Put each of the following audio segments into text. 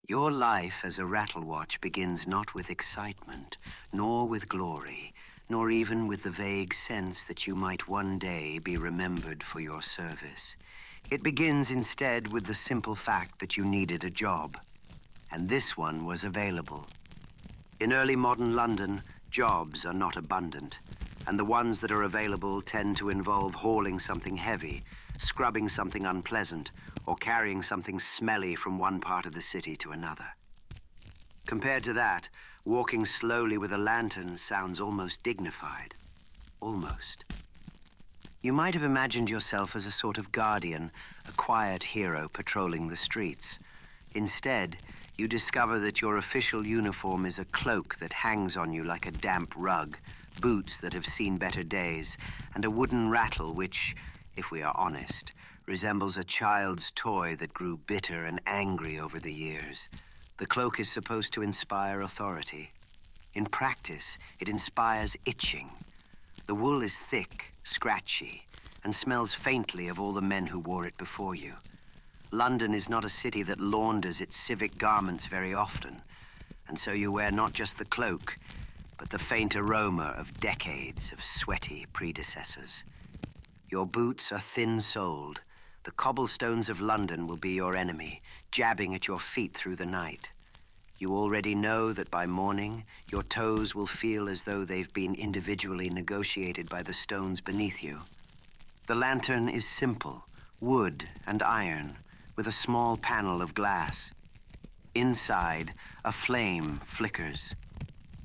Your life as a RattleWatch begins not with excitement, nor with glory, nor even with the vague sense that you might one day be remembered for your service. It begins instead with the simple fact that you needed a job, and this one was available. In early modern London, jobs are not abundant, and the ones that are available tend to involve hauling something heavy, scrubbing something unpleasant, or carrying something smelly from one part of the city to another. Compared to that, walking slowly with a lantern sounds almost dignified. Almost. You might have imagined yourself as a sort of guardian, a quiet hero patrolling the streets. Instead, you discover that your official uniform is a cloak that hangs on you like a damp rug, boots that have seen better days, and a wooden rattle which, if we are honest, resembles a child's toy that grew bitter and angry over the years. The cloak is supposed to inspire authority. In practice, it inspires itching. The wool is thick, scratchy, and smells faintly of all the men who wore it before you. London is not a city that launders its civic garments very often, and so you wear not just the cloak, but the faint aroma of decades of sweaty predecessors. Your boots are thin-soled. The cobblestones of London will be your enemy, jabbing at your feet through the night. You already know that by morning, your toes will feel as though they've been individually negotiated by the stones beneath you. The lantern is simple, wood and iron, with a small panel of glass. Inside, a flame flickers.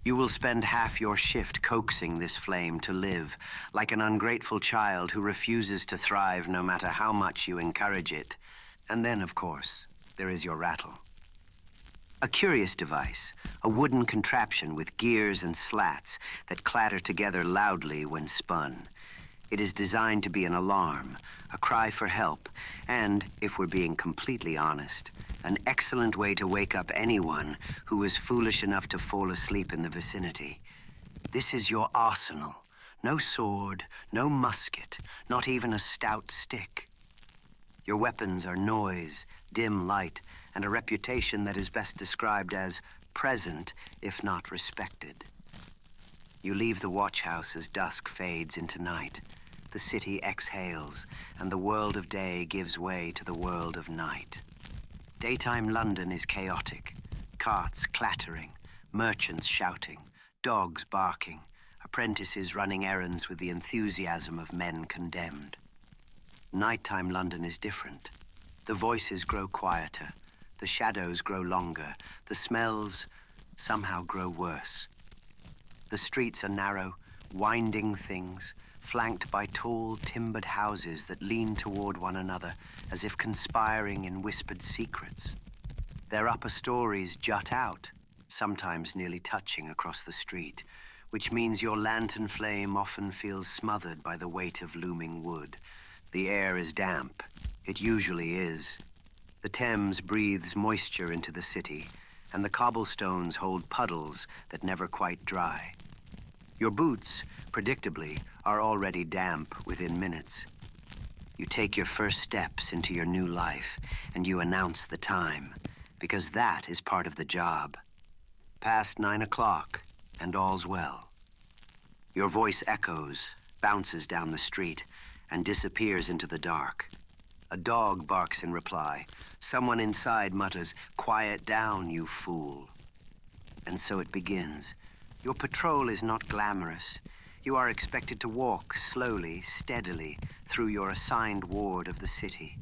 You will spend half your shift coaxing this flame to live, like an ungrateful child who refuses to thrive no matter how much you encourage it. And then, of course, there is your rattle. A curious device, a wooden contraption with gears and slats that clatter together loudly when spun. It is designed to be an alarm, a cry for help, and, if we're being completely honest, an excellent way to wake up anyone who is foolish enough to fall asleep in the vicinity. This is your arsenal. No sword, no musket, not even a stout stick. Your weapons are noise, dim light, and a reputation that is best described as present, if not respected. You leave the watch house as dusk fades into night. The city exhales, and the world of day gives way to the world of night. Daytime London is chaotic. Carts clattering, merchants shouting, dogs barking, apprentices running errands with the enthusiasm of men condemned. Nighttime London is different. The voices grow quieter, the shadows grow longer, the smells somehow grow worse. The streets are narrow, winding things, flanked by tall, timbered houses that lean toward one another as if conspiring in whispered secrets. Their upper stories jut out, sometimes nearly touching across the street, which means your lantern flame often feels smothered by the weight of looming wood. The air is damp. It usually is. The Thames breathes moisture into the city, and the cobblestones hold puddles that never quite dry. Your boots, predictably, are already damp within minutes. You take your first steps into your new life, and you announce the time, because that is part of the job. Past 9 o'clock, and all's well. Your voice echoes, bounces down the street, and disappears into the dark. A dog barks in reply. Someone inside mutters, "Quiet down, you fool." And so it begins. Your patrol is not glamorous. You are expected to walk slowly, steadily, through your assigned ward of the city.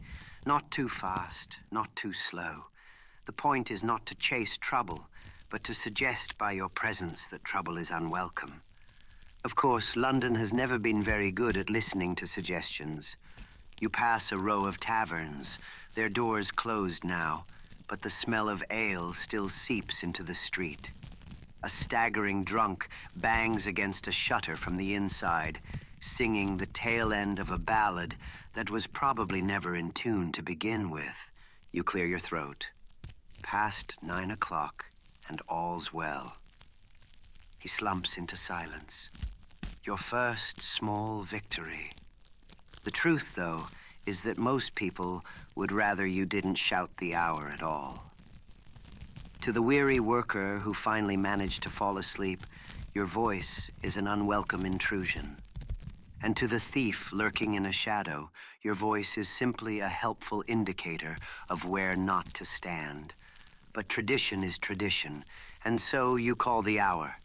Not too fast, not too slow. The point is not to chase trouble, but to suggest by your presence that trouble is unwelcome. Of course, London has never been very good at listening to suggestions. You pass a row of taverns, their doors closed now, but the smell of ale still seeps into the street. A staggering drunk bangs against a shutter from the inside, singing the tail end of a ballad that was probably never in tune to begin with. You clear your throat. Past 9 o'clock, and all's well. He slumps into silence. Your first small victory. The truth, though, is that most people would rather you didn't shout the hour at all. To the weary worker who finally managed to fall asleep, your voice is an unwelcome intrusion. And to the thief lurking in a shadow, your voice is simply a helpful indicator of where not to stand. But tradition is tradition, and so you call the hour,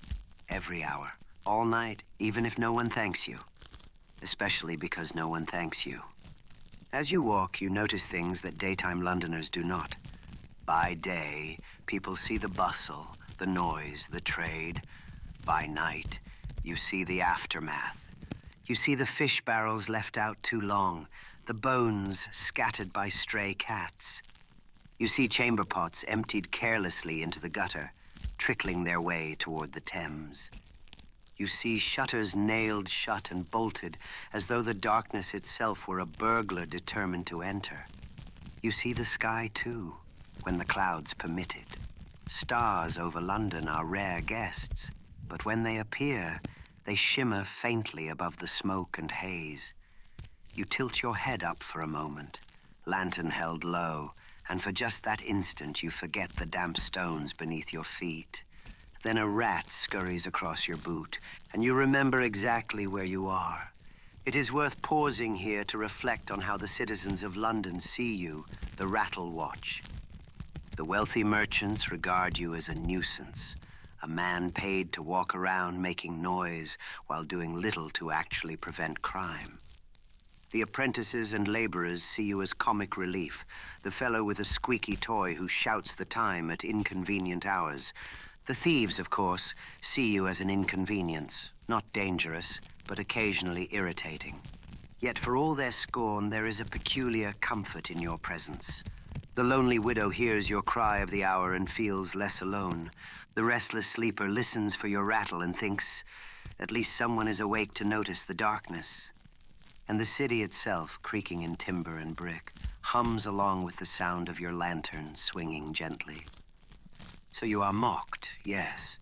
every hour, all night, even if no one thanks you. Especially because no one thanks you. As you walk, you notice things that daytime Londoners do not. By day, people see the bustle, the noise, the trade. By night, you see the aftermath. You see the fish barrels left out too long, the bones scattered by stray cats. You see chamber pots emptied carelessly into the gutter, trickling their way toward the Thames. You see shutters nailed shut and bolted as though the darkness itself were a burglar determined to enter. You see the sky, too, when the clouds permit it. Stars over London are rare guests, but when they appear, they shimmer faintly above the smoke and haze. You tilt your head up for a moment, lantern held low, and for just that instant you forget the damp stones beneath your feet. Then a rat scurries across your boot, and you remember exactly where you are. It is worth pausing here to reflect on how the citizens of London see you, the RattleWatch. The wealthy merchants regard you as a nuisance, a man paid to walk around making noise while doing little to actually prevent crime. The apprentices and laborers see you as comic relief, the fellow with a squeaky toy who shouts the time at inconvenient hours. The thieves, of course, see you as an inconvenience, not dangerous, but occasionally irritating. Yet for all their scorn, there is a peculiar comfort in your presence. The lonely widow hears your cry of the hour and feels less alone. The restless sleeper listens for your rattle and thinks, at least someone is awake to notice the darkness. And the city itself, creaking in timber and brick, hums along with the sound of your lantern swinging gently. So you are mocked, yes,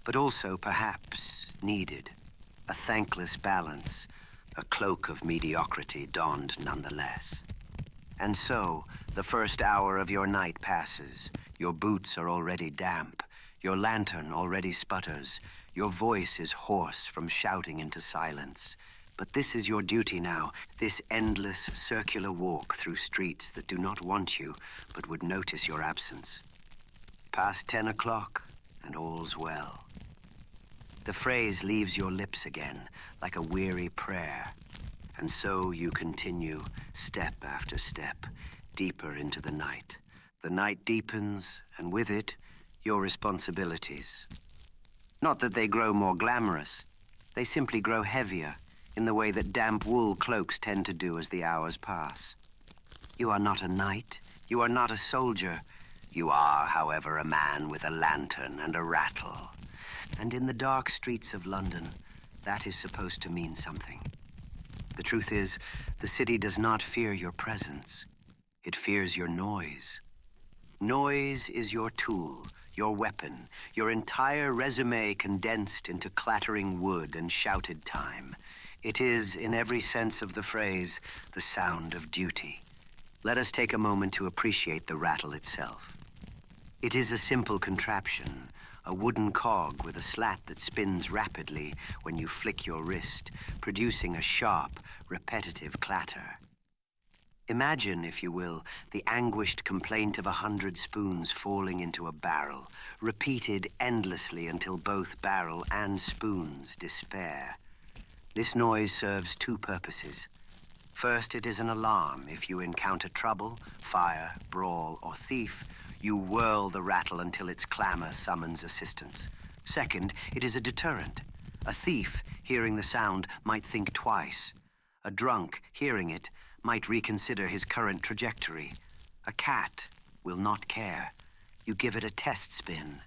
but also perhaps needed. A thankless balance, a cloak of mediocrity donned nonetheless. And so, the first hour of your night passes. Your boots are already damp. Your lantern already sputters. Your voice is hoarse from shouting into silence. But this is your duty now, this endless circular walk through streets that do not want you, but would notice your absence. Past 10 o'clock, and all's well. The phrase leaves your lips again, like a weary prayer. And so you continue, step after step, deeper into the night. The night deepens, and with it, your responsibilities. Not that they grow more glamorous. They simply grow heavier, in the way that damp wool cloaks tend to do as the hours pass. You are not a knight. You are not a soldier. You are, however, a man with a lantern and a rattle. And in the dark streets of London, that is supposed to mean something. The truth is, the city does not fear your presence. It fears your noise. Noise is your tool, your weapon, your entire resume condensed into clattering wood and shouted time. It is, in every sense of the phrase, the sound of duty. Let us take a moment to appreciate the rattle itself. It is a simple contraption, a wooden cog with a slat that spins rapidly when you flick your wrist, producing a sharp, repetitive clatter. Imagine, if you will, the anguished complaint of 100 spoons falling into a barrel, repeated endlessly until both barrel and spoons despair. This noise serves two purposes. First, it is an alarm. If you encounter trouble, fire, brawl, or thief, you whirl the rattle until its clamor summons assistance. Second, it is a deterrent. A thief, hearing the sound, might think twice. A drunk, hearing it, might reconsider his current trajectory. A cat will not care. You give it a test spin.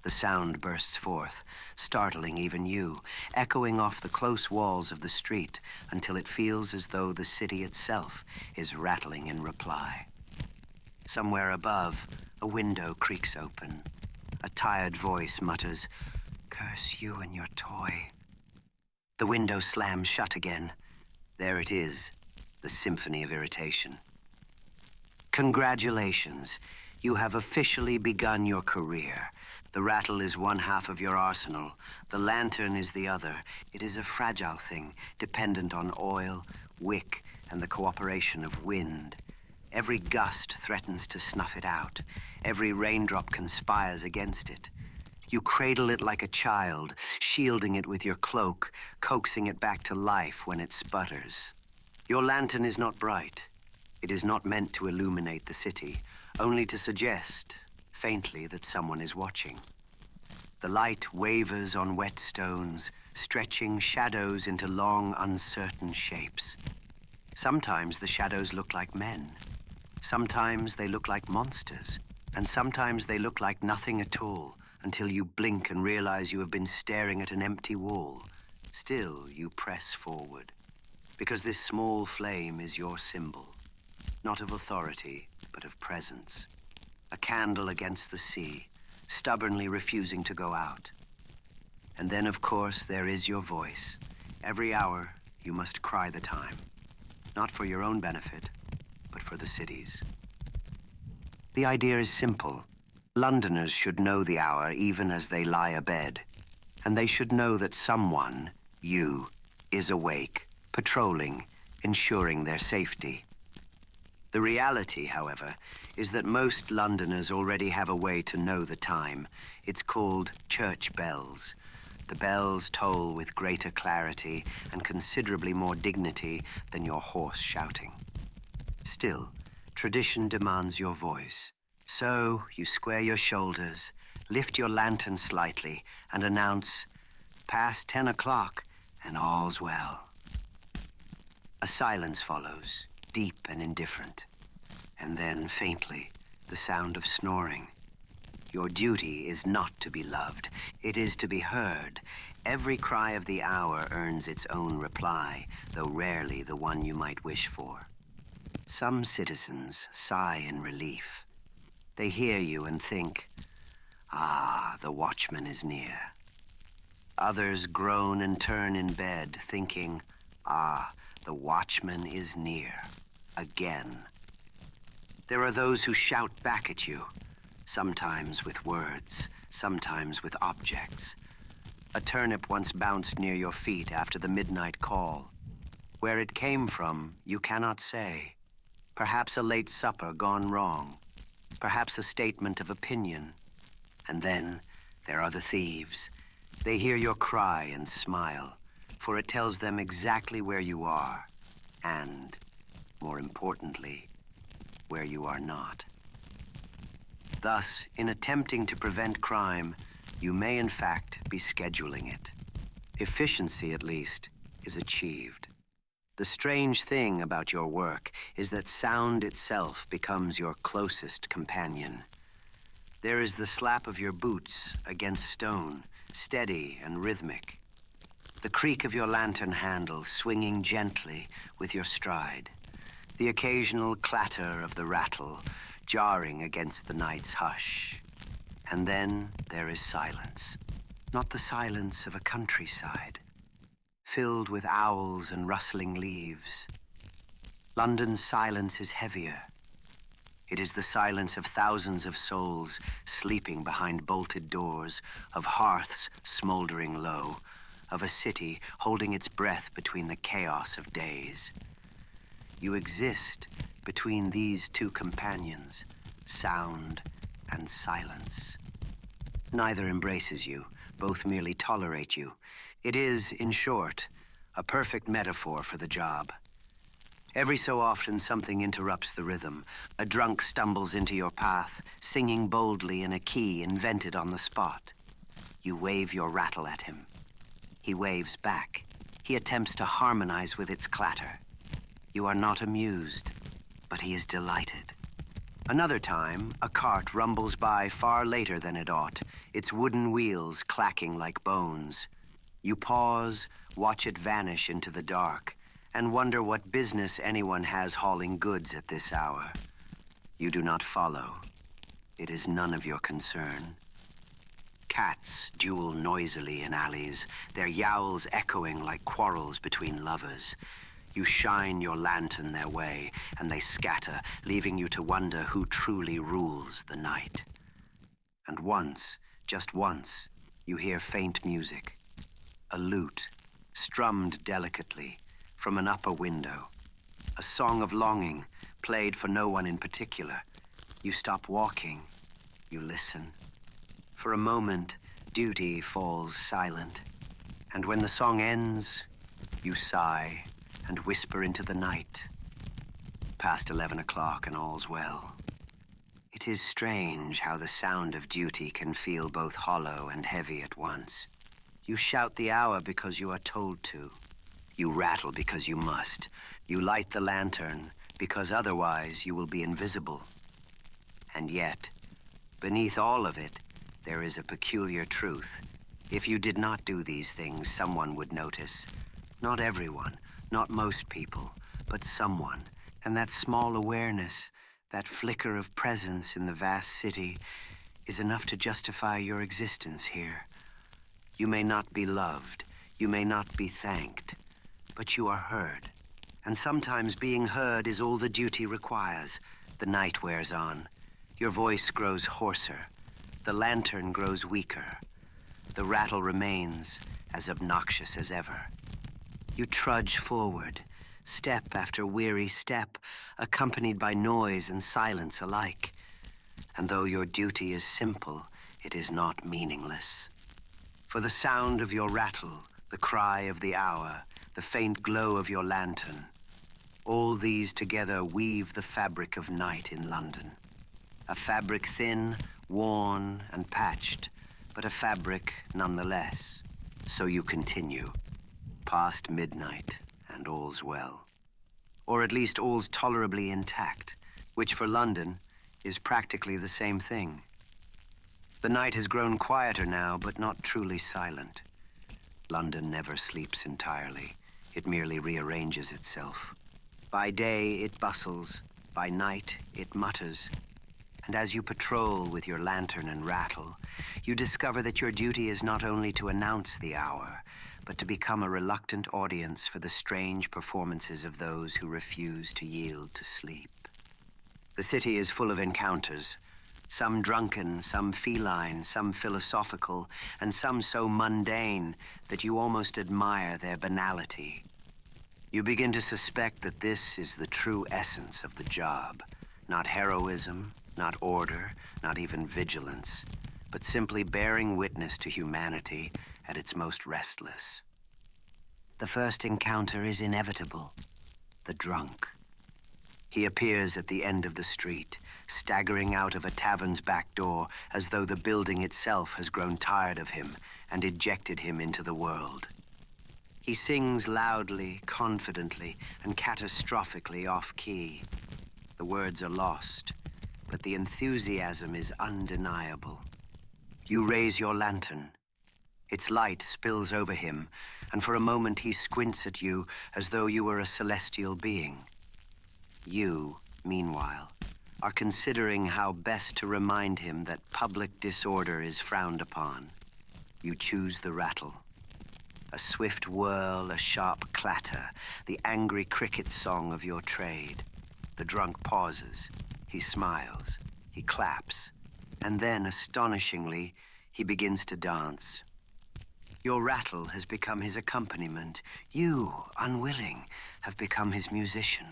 The sound bursts forth, startling even you, echoing off the close walls of the street until it feels as though the city itself is rattling in reply. Somewhere above, a window creaks open. A tired voice mutters, "Curse you and your toy." The window slams shut again. There it is, the symphony of irritation. Congratulations. You have officially begun your career. The rattle is one half of your arsenal. The lantern is the other. It is a fragile thing, dependent on oil, wick, and the cooperation of wind. Every gust threatens to snuff it out. Every raindrop conspires against it. You cradle it like a child, shielding it with your cloak, coaxing it back to life when it sputters. Your lantern is not bright. It is not meant to illuminate the city, only to suggest, faintly, that someone is watching. The light wavers on wet stones, stretching shadows into long, uncertain shapes. Sometimes the shadows look like men. Sometimes they look like monsters. And sometimes they look like nothing at all, until you blink and realize you have been staring at an empty wall. Still, you press forward, because this small flame is your symbol, not of authority, but of presence. A candle against the sea, stubbornly refusing to go out. And then, of course, there is your voice. Every hour, you must cry the time, not for your own benefit, but for the city's. The idea is simple. Londoners should know the hour even as they lie abed, and they should know that someone, you, is awake, patrolling, ensuring their safety. The reality, however, is that most Londoners already have a way to know the time. It's called church bells. The bells toll with greater clarity and considerably more dignity than your hoarse shouting. Still, tradition demands your voice. So you square your shoulders, lift your lantern slightly, and announce, "Past 10 o'clock, and all's well." A silence follows, deep and indifferent. And then, faintly, the sound of snoring. Your duty is not to be loved. It is to be heard. Every cry of the hour earns its own reply, though rarely the one you might wish for. Some citizens sigh in relief. They hear you and think, "Ah, the watchman is near." Others groan and turn in bed, thinking, "Ah, the watchman is near, again." There are those who shout back at you, sometimes with words, sometimes with objects. A turnip once bounced near your feet after the midnight call. Where it came from, you cannot say. Perhaps a late supper gone wrong. Perhaps a statement of opinion. And then there are the thieves. They hear your cry and smile, for it tells them exactly where you are, and, more importantly, where you are not. Thus, in attempting to prevent crime, you may in fact be scheduling it. Efficiency, at least, is achieved. The strange thing about your work is that sound itself becomes your closest companion. There is the slap of your boots against stone, steady and rhythmic. The creak of your lantern handle swinging gently with your stride. The occasional clatter of the rattle jarring against the night's hush. And then there is silence. Not the silence of a countryside, filled with owls and rustling leaves. London's silence is heavier. It is the silence of thousands of souls sleeping behind bolted doors, of hearths smoldering low, of a city holding its breath between the chaos of days. You exist between these two companions, sound and silence. Neither embraces you, both merely tolerate you. It is, in short, a perfect metaphor for the job. Every so often something interrupts the rhythm. A drunk stumbles into your path, singing boldly in a key invented on the spot. You wave your rattle at him. He waves back. He attempts to harmonize with its clatter. You are not amused, but he is delighted. Another time, a cart rumbles by far later than it ought, its wooden wheels clacking like bones. You pause, watch it vanish into the dark, and wonder what business anyone has hauling goods at this hour. You do not follow. It is none of your concern. Cats duel noisily in alleys, their yowls echoing like quarrels between lovers. You shine your lantern their way, and they scatter, leaving you to wonder who truly rules the night. And once, just once, you hear faint music. A lute, strummed delicately, from an upper window. A song of longing, played for no one in particular. You stop walking. You listen. For a moment, duty falls silent. And when the song ends, you sigh and whisper into the night. Past 11 o'clock and all's well. It is strange how the sound of duty can feel both hollow and heavy at once. You shout the hour because you are told to. You rattle because you must. You light the lantern because otherwise you will be invisible. And yet, beneath all of it, there is a peculiar truth. If you did not do these things, someone would notice. Not everyone, not most people, but someone. And that small awareness, that flicker of presence in the vast city, is enough to justify your existence here. You may not be loved, you may not be thanked, but you are heard. And sometimes being heard is all the duty requires. The night wears on. Your voice grows hoarser. The lantern grows weaker. The rattle remains as obnoxious as ever. You trudge forward, step after weary step, accompanied by noise and silence alike. And though your duty is simple, it is not meaningless. For the sound of your rattle, the cry of the hour, the faint glow of your lantern, all these together weave the fabric of night in London. A fabric thin, worn, and patched, but a fabric nonetheless. So you continue, past midnight, and all's well. Or at least all's tolerably intact, which for London is practically the same thing. The night has grown quieter now, but not truly silent. London never sleeps entirely. It merely rearranges itself. By day, it bustles. By night, it mutters. And as you patrol with your lantern and rattle, you discover that your duty is not only to announce the hour, but to become a reluctant audience for the strange performances of those who refuse to yield to sleep. The city is full of encounters, some drunken, some feline, some philosophical, and some so mundane that you almost admire their banality. You begin to suspect that this is the true essence of the job, not heroism, not order, not even vigilance, but simply bearing witness to humanity at its most restless. The first encounter is inevitable, the drunk. He appears at the end of the street, staggering out of a tavern's back door as though the building itself has grown tired of him and ejected him into the world. He sings loudly, confidently, and catastrophically off-key. The words are lost, but the enthusiasm is undeniable. You raise your lantern. Its light spills over him, and for a moment he squints at you as though you were a celestial being. You, meanwhile, are considering how best to remind him that public disorder is frowned upon. You choose the rattle. A swift whirl, a sharp clatter, the angry cricket song of your trade. The drunk pauses. He smiles. He claps. And then, astonishingly, he begins to dance. Your rattle has become his accompaniment. You, unwilling, have become his musician.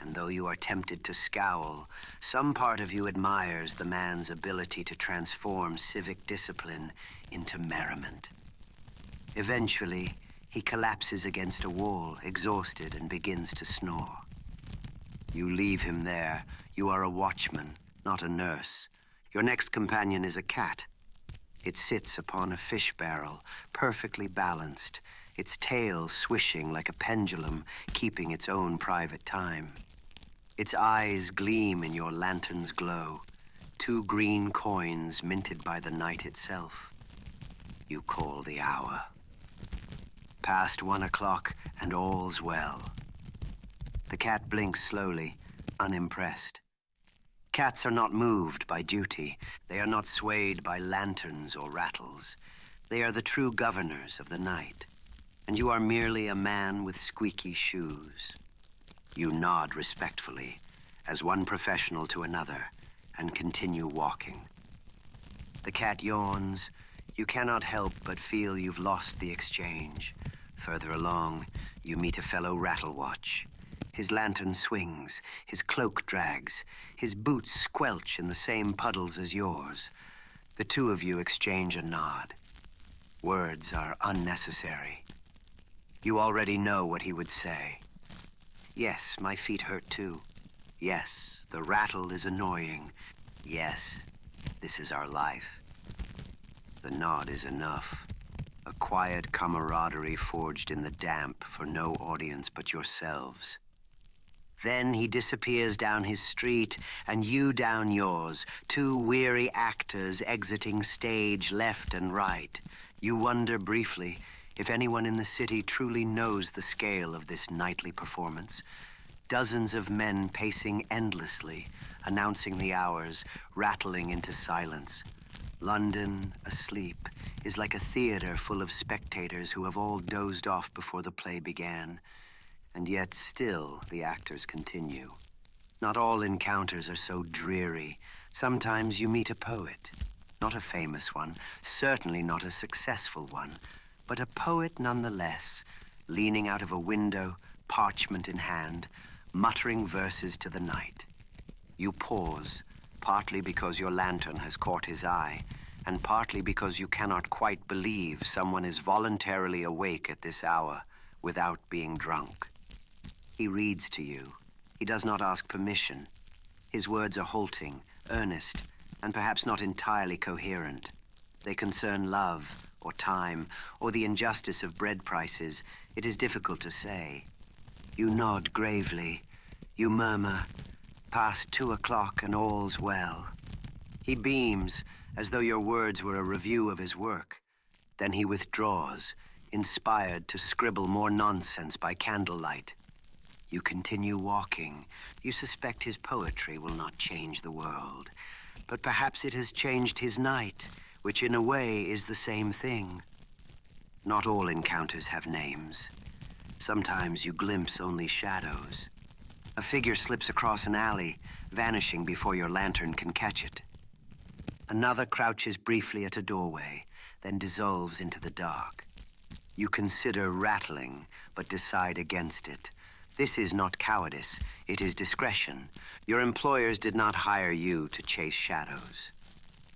And though you are tempted to scowl, some part of you admires the man's ability to transform civic discipline into merriment. Eventually, he collapses against a wall, exhausted, and begins to snore. You leave him there. You are a watchman, not a nurse. Your next companion is a cat. It sits upon a fish barrel, perfectly balanced, its tail swishing like a pendulum, keeping its own private time. Its eyes gleam in your lantern's glow, 2 green coins minted by the night itself. You call the hour. Past 1 o'clock, and all's well. The cat blinks slowly, unimpressed. Cats are not moved by duty. They are not swayed by lanterns or rattles. They are the true governors of the night. and you are merely a man with squeaky shoes. You nod respectfully, as one professional to another, and continue walking. The cat yawns. You cannot help but feel you've lost the exchange. Further along, you meet a fellow RattleWatch. His lantern swings, his cloak drags, his boots squelch in the same puddles as yours. The two of you exchange a nod. Words are unnecessary. You already know what he would say. Yes, my feet hurt too. Yes, the rattle is annoying. Yes, this is our life. The nod is enough. A quiet camaraderie forged in the damp for no audience but yourselves. Then he disappears down his street, and you down yours, two weary actors exiting stage left and right. You wonder briefly if anyone in the city truly knows the scale of this nightly performance. Dozens of men pacing endlessly, announcing the hours, rattling into silence. London, asleep, is like a theater full of spectators who have all dozed off before the play began. And yet still the actors continue. Not all encounters are so dreary. Sometimes you meet a poet. Not a famous one, certainly not a successful one, but a poet nonetheless, leaning out of a window, parchment in hand, muttering verses to the night. You pause, partly because your lantern has caught his eye, and partly because you cannot quite believe someone is voluntarily awake at this hour without being drunk. He reads to you. He does not ask permission. His words are halting, earnest, and perhaps not entirely coherent. They concern love, or time, or the injustice of bread prices. It is difficult to say. You nod gravely. You murmur, "Past 2 o'clock and all's well." He beams, as though your words were a review of his work. Then he withdraws, inspired to scribble more nonsense by candlelight. You continue walking. You suspect his poetry will not change the world. But perhaps it has changed his night, which in a way is the same thing. Not all encounters have names. Sometimes you glimpse only shadows. A figure slips across an alley, vanishing before your lantern can catch it. Another crouches briefly at a doorway, then dissolves into the dark. You consider rattling, but decide against it. This is not cowardice, it is discretion. Your employers did not hire you to chase shadows.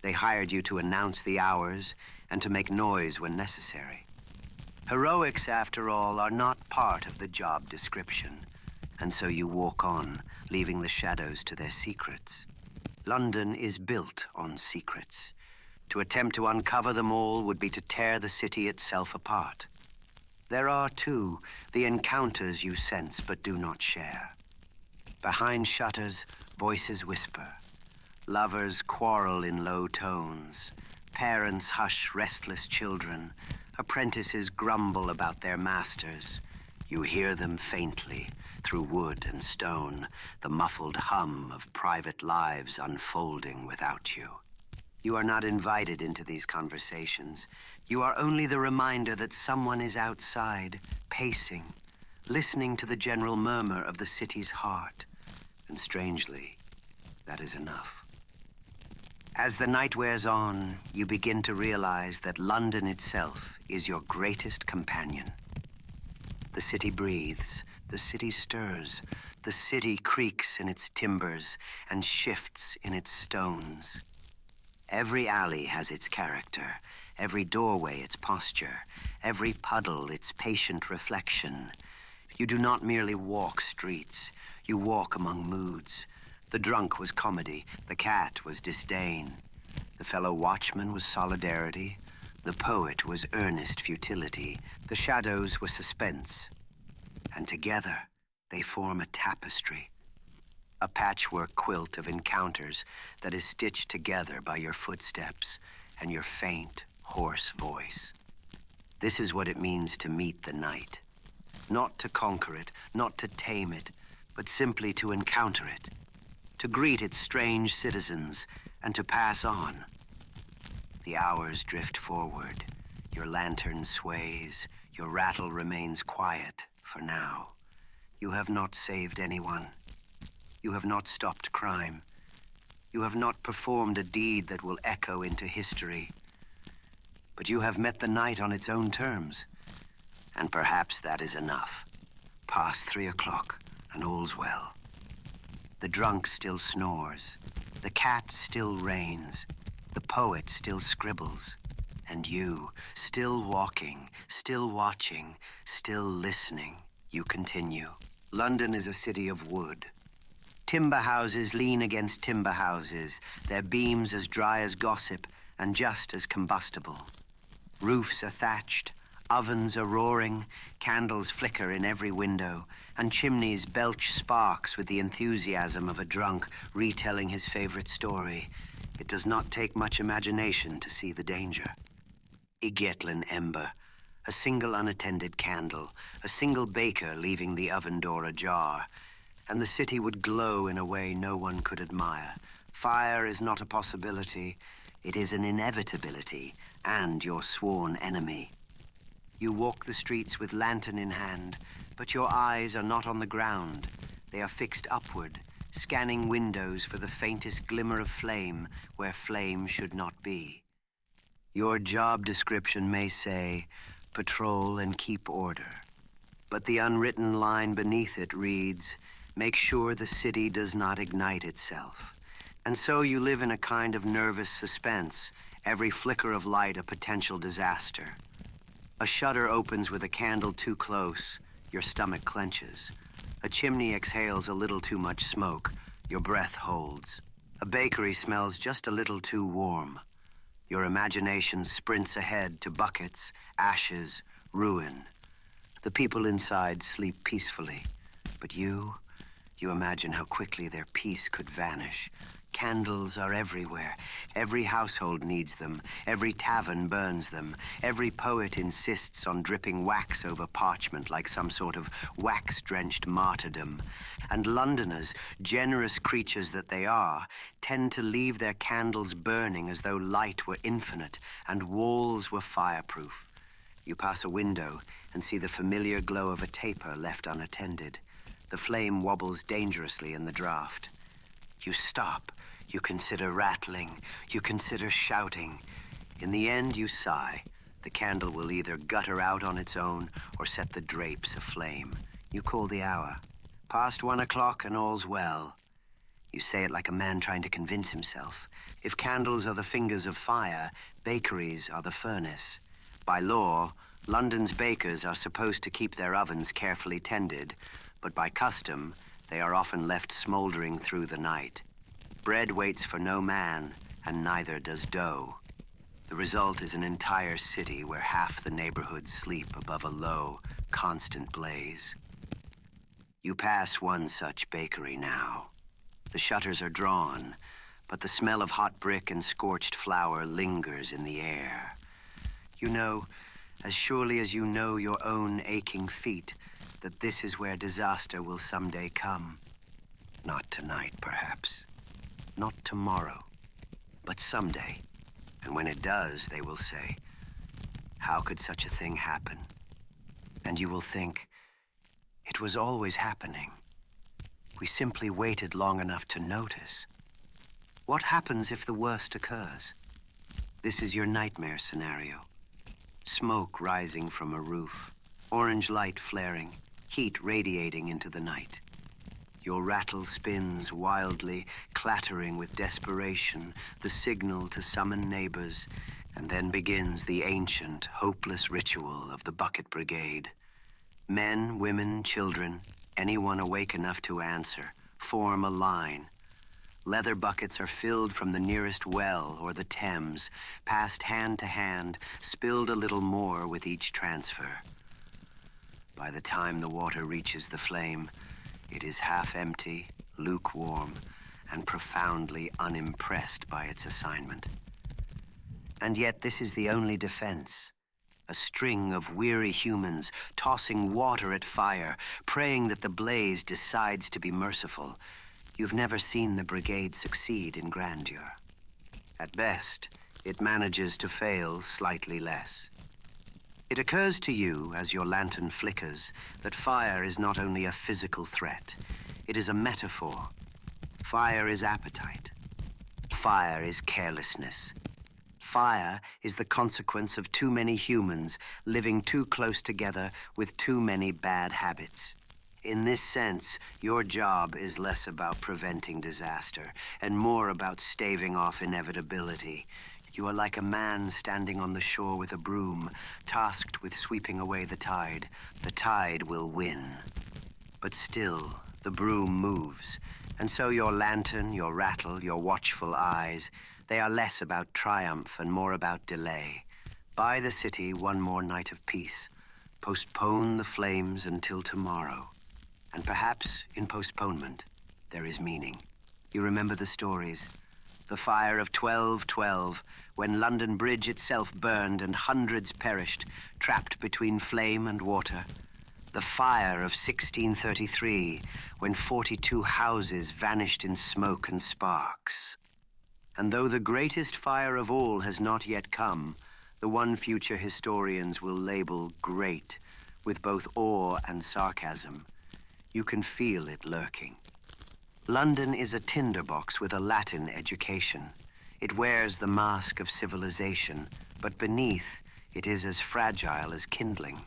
They hired you to announce the hours and to make noise when necessary. Heroics, after all, are not part of the job description, and so you walk on, leaving the shadows to their secrets. London is built on secrets. To attempt to uncover them all would be to tear the city itself apart. There are, too, the encounters you sense but do not share. Behind shutters, voices whisper. Lovers quarrel in low tones. Parents hush restless children. Apprentices grumble about their masters. You hear them faintly, through wood and stone, the muffled hum of private lives unfolding without you. You are not invited into these conversations. You are only the reminder that someone is outside, pacing, listening to the general murmur of the city's heart. And strangely, that is enough. As the night wears on, you begin to realize that London itself is your greatest companion. The city breathes, the city stirs, the city creaks in its timbers and shifts in its stones. Every alley has its character, every doorway its posture, every puddle its patient reflection. You do not merely walk streets, you walk among moods. The drunk was comedy, the cat was disdain. The fellow watchman was solidarity, the poet was earnest futility, the shadows were suspense. And together, they form a tapestry, a patchwork quilt of encounters that is stitched together by your footsteps and your faint, hoarse voice. This is what it means to meet the night. Not to conquer it, not to tame it, but simply to encounter it, to greet its strange citizens, and to pass on. The hours drift forward. Your lantern sways. Your rattle remains quiet for now. You have not saved anyone. You have not stopped crime. You have not performed a deed that will echo into history. But you have met the night on its own terms. And perhaps that is enough. Past 3 o'clock, and all's well. The drunk still snores. The cat still reigns. The poet still scribbles. And you, still walking, still watching, still listening, you continue. London is a city of wood. Timber houses lean against timber houses, their beams as dry as gossip and just as combustible. Roofs are thatched, ovens are roaring, candles flicker in every window, and chimneys belch sparks with the enthusiasm of a drunk retelling his favorite story. It does not take much imagination to see the danger. A Getlin ember, a single unattended candle, a single baker leaving the oven door ajar, and the city would glow in a way no one could admire. Fire is not a possibility, it is an inevitability, and your sworn enemy. You walk the streets with lantern in hand, but your eyes are not on the ground. They are fixed upward, scanning windows for the faintest glimmer of flame where flame should not be. Your job description may say, patrol and keep order. But the unwritten line beneath it reads, make sure the city does not ignite itself. And so you live in a kind of nervous suspense, every flicker of light a potential disaster. A shutter opens with a candle too close, your stomach clenches. A chimney exhales a little too much smoke, your breath holds. A bakery smells just a little too warm. Your imagination sprints ahead to buckets, ashes, ruin. The people inside sleep peacefully, but you imagine how quickly their peace could vanish. Candles are everywhere. Every household needs them. Every tavern burns them. Every poet insists on dripping wax over parchment like some sort of wax-drenched martyrdom. And Londoners, generous creatures that they are, tend to leave their candles burning as though light were infinite and walls were fireproof. You pass a window and see the familiar glow of a taper left unattended. The flame wobbles dangerously in the draught. You stop. You consider rattling. You consider shouting. In the end, you sigh. The candle will either gutter out on its own or set the drapes aflame. You call the hour. Past 1 o'clock and all's well. You say it like a man trying to convince himself. If candles are the fingers of fire, bakeries are the furnace. By law, London's bakers are supposed to keep their ovens carefully tended, but by custom, they are often left smoldering through the night. Bread waits for no man, and neither does dough. The result is an entire city where half the neighborhoods sleep above a low, constant blaze. You pass one such bakery now. The shutters are drawn, but the smell of hot brick and scorched flour lingers in the air. You know, as surely as you know your own aching feet, that this is where disaster will someday come. Not tonight, perhaps. Not tomorrow. But someday. And when it does, they will say, how could such a thing happen? And you will think, it was always happening. We simply waited long enough to notice. What happens if the worst occurs? This is your nightmare scenario. Smoke rising from a roof, orange light flaring, heat radiating into the night. Your rattle spins wildly, clattering with desperation, the signal to summon neighbors, and then begins the ancient, hopeless ritual of the bucket brigade. Men, women, children, anyone awake enough to answer, form a line. Leather buckets are filled from the nearest well or the Thames, passed hand to hand, spilled a little more with each transfer. By the time the water reaches the flame, it is half empty, lukewarm, and profoundly unimpressed by its assignment. And yet this is the only defense. A string of weary humans tossing water at fire, praying that the blaze decides to be merciful. You've never seen the brigade succeed in grandeur. At best, it manages to fail slightly less. It occurs to you, as your lantern flickers, that fire is not only a physical threat, it is a metaphor. Fire is appetite. Fire is carelessness. Fire is the consequence of too many humans living too close together with too many bad habits. In this sense, your job is less about preventing disaster and more about staving off inevitability. You are like a man standing on the shore with a broom, tasked with sweeping away the tide. The tide will win. But still, the broom moves, and so your lantern, your rattle, your watchful eyes, they are less about triumph and more about delay. Buy the city one more night of peace. Postpone the flames until tomorrow. And perhaps, in postponement, there is meaning. You remember the stories. The fire of 1212, when London Bridge itself burned and hundreds perished, trapped between flame and water. The fire of 1633, when 42 houses vanished in smoke and sparks. And though the greatest fire of all has not yet come, the one future historians will label great, with both awe and sarcasm. You can feel it lurking. London is a tinderbox with a Latin education. It wears the mask of civilization, but beneath, it is as fragile as kindling.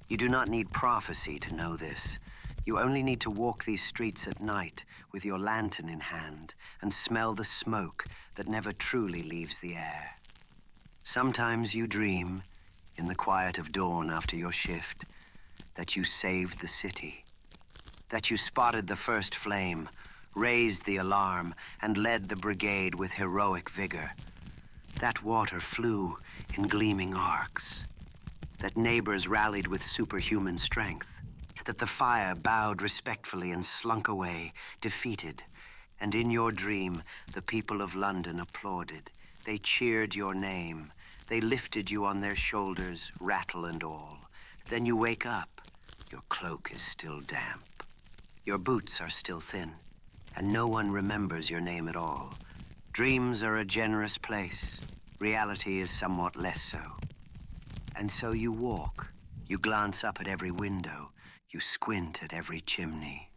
You do not need prophecy to know this. You only need to walk these streets at night with your lantern in hand and smell the smoke that never truly leaves the air. Sometimes you dream, in the quiet of dawn after your shift, that you saved the city, that you spotted the first flame, raised the alarm, and led the brigade with heroic vigor. That water flew in gleaming arcs, that neighbors rallied with superhuman strength, that the fire bowed respectfully and slunk away, defeated. And in your dream, the people of London applauded. They cheered your name. They lifted you on their shoulders, rattle and all. Then you wake up. Your cloak is still damp. Your boots are still thin, and no one remembers your name at all. Dreams are a generous place. Reality is somewhat less so. And so you walk. You glance up at every window. You squint at every chimney.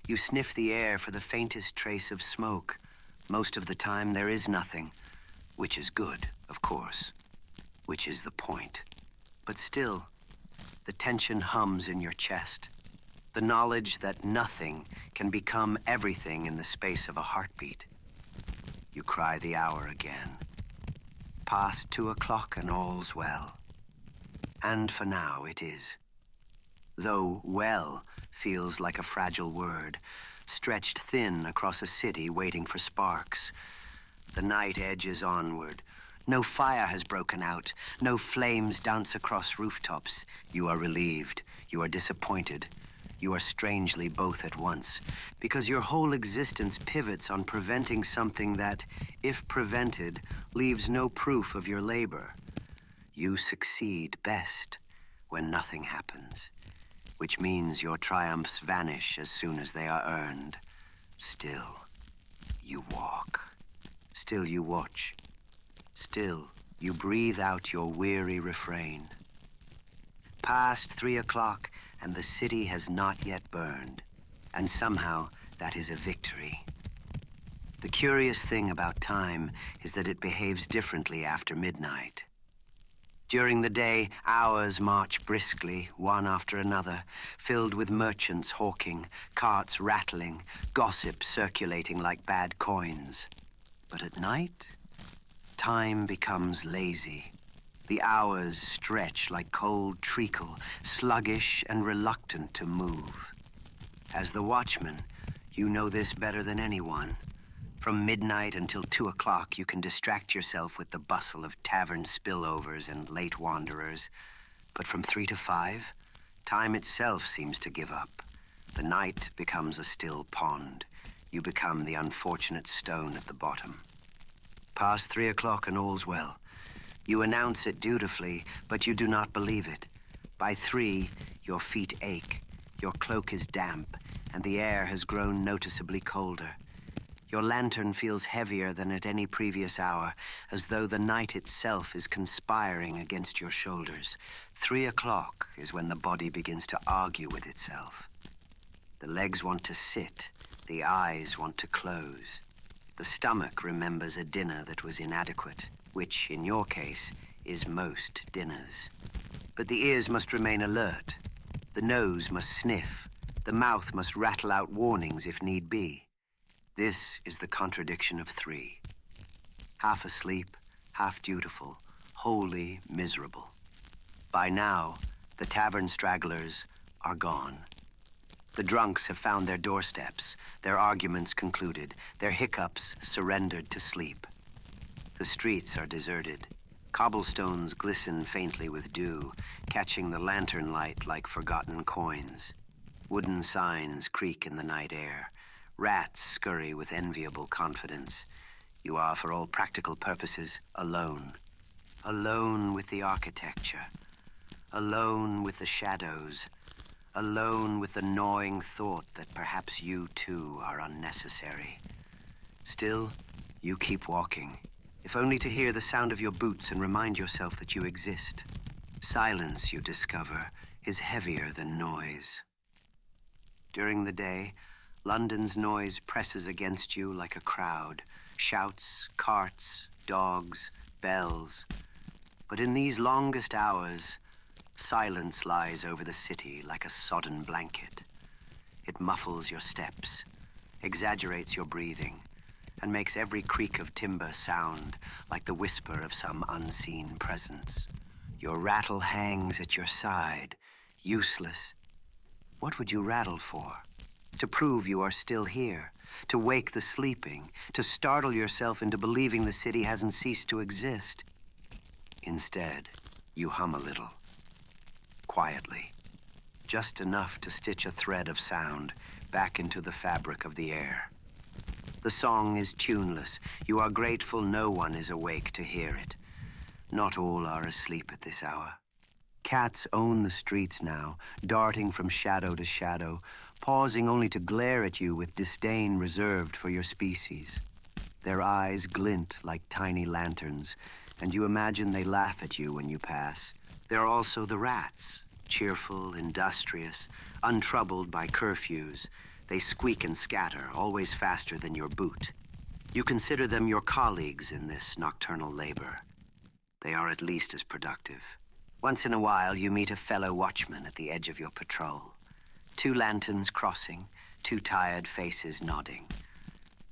You sniff the air for the faintest trace of smoke. Most of the time there is nothing, which is good, of course, which is the point. But still, the tension hums in your chest. The knowledge that nothing can become everything in the space of a heartbeat. You cry the hour again. Past 2 o'clock and all's well. And for now it is. Though well feels like a fragile word, stretched thin across a city waiting for sparks. The night edges onward. No fire has broken out. No flames dance across rooftops. You are relieved. You are disappointed. You are strangely both at once, because your whole existence pivots on preventing something that, if prevented, leaves no proof of your labor. You succeed best when nothing happens, which means your triumphs vanish as soon as they are earned. Still, you walk. Still, you watch. Still, you breathe out your weary refrain. Past 3 o'clock, and the city has not yet burned. And somehow, that is a victory. The curious thing about time is that it behaves differently after midnight. During the day, hours march briskly, one after another, filled with merchants hawking, carts rattling, gossip circulating like bad coins. But at night, time becomes lazy. The hours stretch like cold treacle, sluggish and reluctant to move. As the watchman, you know this better than anyone. From midnight until 2 o'clock, you can distract yourself with the bustle of tavern spillovers and late wanderers. But from 3 to 5, time itself seems to give up. The night becomes a still pond. You become the unfortunate stone at the bottom. Past 3 o'clock and all's well. You announce it dutifully, but you do not believe it. By 3, your feet ache, your cloak is damp, and the air has grown noticeably colder. Your lantern feels heavier than at any previous hour, as though the night itself is conspiring against your shoulders. 3 o'clock is when the body begins to argue with itself. The legs want to sit, the eyes want to close. The stomach remembers a dinner that was inadequate, which, in your case, is most dinners. But the ears must remain alert. The nose must sniff. The mouth must rattle out warnings if need be. This is the contradiction of 3. Half asleep, half dutiful, wholly miserable. By now, the tavern stragglers are gone. The drunks have found their doorsteps, their arguments concluded, their hiccups surrendered to sleep. The streets are deserted. Cobblestones glisten faintly with dew, catching the lantern light like forgotten coins. Wooden signs creak in the night air. Rats scurry with enviable confidence. You are, for all practical purposes, alone. Alone with the architecture. Alone with the shadows. Alone with the gnawing thought that perhaps you too are unnecessary. Still, you keep walking, if only to hear the sound of your boots and remind yourself that you exist. Silence, you discover, is heavier than noise. During the day, London's noise presses against you like a crowd. Shouts, carts, dogs, bells. But in these longest hours, silence lies over the city like a sodden blanket. It muffles your steps, exaggerates your breathing, and makes every creak of timber sound like the whisper of some unseen presence. Your rattle hangs at your side, useless. What would you rattle for? To prove you are still here, to wake the sleeping, to startle yourself into believing the city hasn't ceased to exist. Instead, you hum a little, quietly, just enough to stitch a thread of sound back into the fabric of the air. The song is tuneless. You are grateful no one is awake to hear it. Not all are asleep at this hour. Cats own the streets now, darting from shadow to shadow, pausing only to glare at you with disdain reserved for your species. Their eyes glint like tiny lanterns, and you imagine they laugh at you when you pass. There are also the rats, cheerful, industrious, untroubled by curfews. They squeak and scatter, always faster than your boot. You consider them your colleagues in this nocturnal labor. They are at least as productive. Once in a while, you meet a fellow watchman at the edge of your patrol. 2 lanterns crossing, 2 tired faces nodding.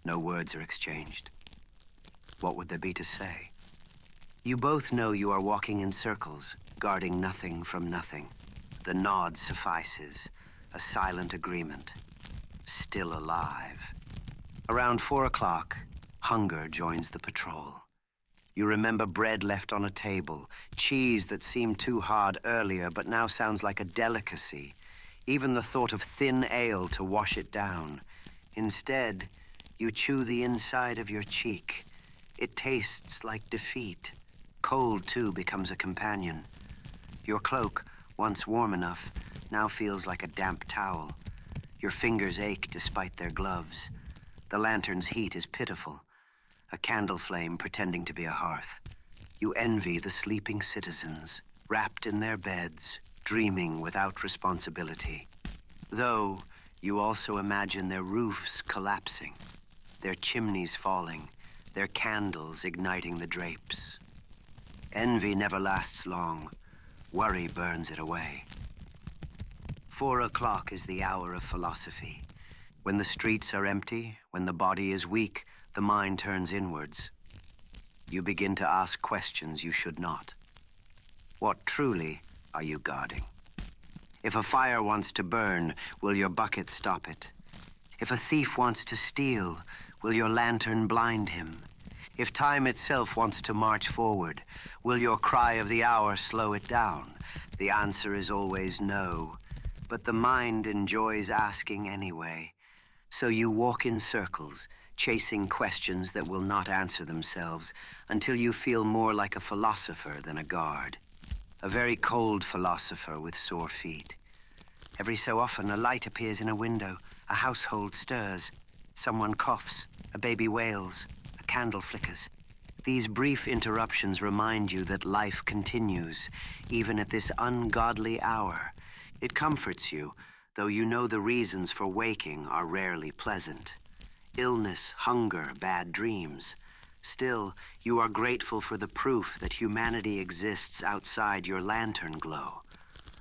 No words are exchanged. What would there be to say? You both know you are walking in circles, guarding nothing from nothing. The nod suffices, a silent agreement. Still alive. Around 4 o'clock, hunger joins the patrol. You remember bread left on a table, cheese that seemed too hard earlier but now sounds like a delicacy, even the thought of thin ale to wash it down. Instead, you chew the inside of your cheek. It tastes like defeat. Cold, too, becomes a companion. Your cloak, once warm enough, now feels like a damp towel. Your fingers ache despite their gloves. The lantern's heat is pitiful, a candle flame pretending to be a hearth. You envy the sleeping citizens, wrapped in their beds, dreaming without responsibility. Though you also imagine their roofs collapsing, their chimneys falling, their candles igniting the drapes. Envy never lasts long. Worry burns it away. 4 o'clock is the hour of philosophy. When the streets are empty, when the body is weak, the mind turns inwards. You begin to ask questions you should not. What truly are you guarding? If a fire wants to burn, will your bucket stop it? If a thief wants to steal, will your lantern blind him? If time itself wants to march forward, will your cry of the hour slow it down? The answer is always no, but the mind enjoys asking anyway. So you walk in circles, chasing questions that will not answer themselves until you feel more like a philosopher than a guard. A very cold philosopher with sore feet. Every so often a light appears in a window, a household stirs, someone coughs. A baby wails, a candle flickers. These brief interruptions remind you that life continues, even at this ungodly hour. It comforts you, though you know the reasons for waking are rarely pleasant. Illness, hunger, bad dreams. Still, you are grateful for the proof that humanity exists outside your lantern glow.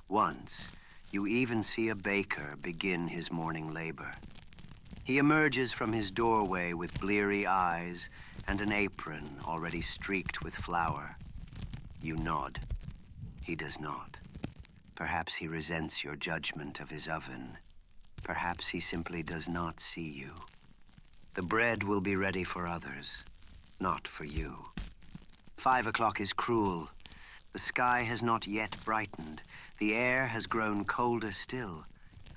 Once, you even see a baker begin his morning labor. He emerges from his doorway with bleary eyes and an apron already streaked with flour. You nod. He does not. Perhaps he resents your judgment of his oven. Perhaps he simply does not see you. The bread will be ready for others, not for you. 5 o'clock is cruel. The sky has not yet brightened. The air has grown colder still.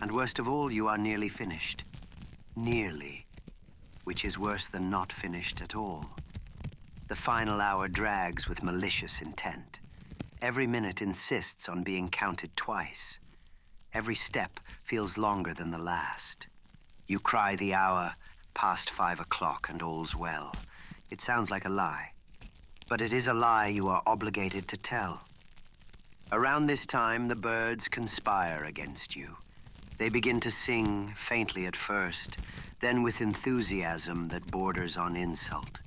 And worst of all, you are nearly finished. Nearly, which is worse than not finished at all. The final hour drags with malicious intent. Every minute insists on being counted twice. Every step feels longer than the last. You cry the hour, past 5 o'clock and all's well. It sounds like a lie, but it is a lie you are obligated to tell. Around this time, the birds conspire against you. They begin to sing, faintly at first, then with enthusiasm that borders on insult.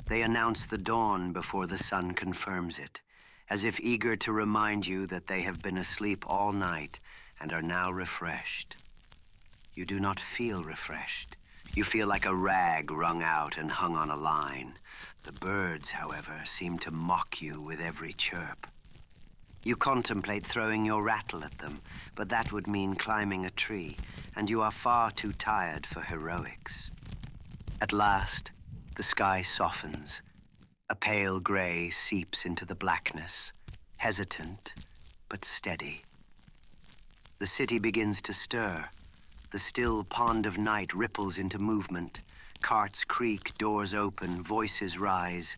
They announce the dawn before the sun confirms it, as if eager to remind you that they have been asleep all night and are now refreshed. You do not feel refreshed. You feel like a rag wrung out and hung on a line. The birds, however, seem to mock you with every chirp. You contemplate throwing your rattle at them, but that would mean climbing a tree, and you are far too tired for heroics. At last, the sky softens. A pale gray seeps into the blackness, hesitant but steady. The city begins to stir. The still pond of night ripples into movement. Carts creak, doors open, voices rise.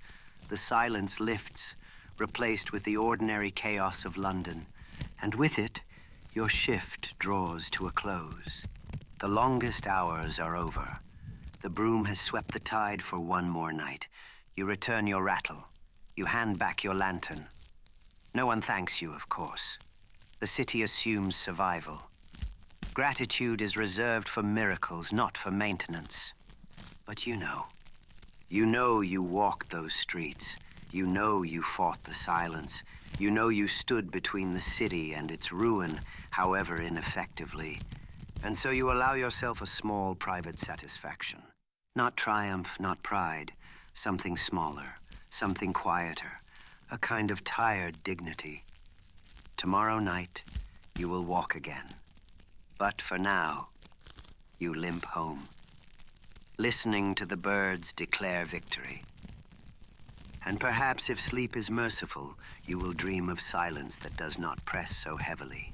The silence lifts, replaced with the ordinary chaos of London, and with it, your shift draws to a close. The longest hours are over. The broom has swept the tide for one more night. You return your rattle. You hand back your lantern. No one thanks you, of course. The city assumes survival. Gratitude is reserved for miracles, not for maintenance. But you know. You know you walked those streets. You know you fought the silence. You know you stood between the city and its ruin, however ineffectively. And so you allow yourself a small private satisfaction. Not triumph, not pride. Something smaller, something quieter. A kind of tired dignity. Tomorrow night, you will walk again. But for now, you limp home, listening to the birds declare victory. And perhaps if sleep is merciful, you will dream of silence that does not press so heavily.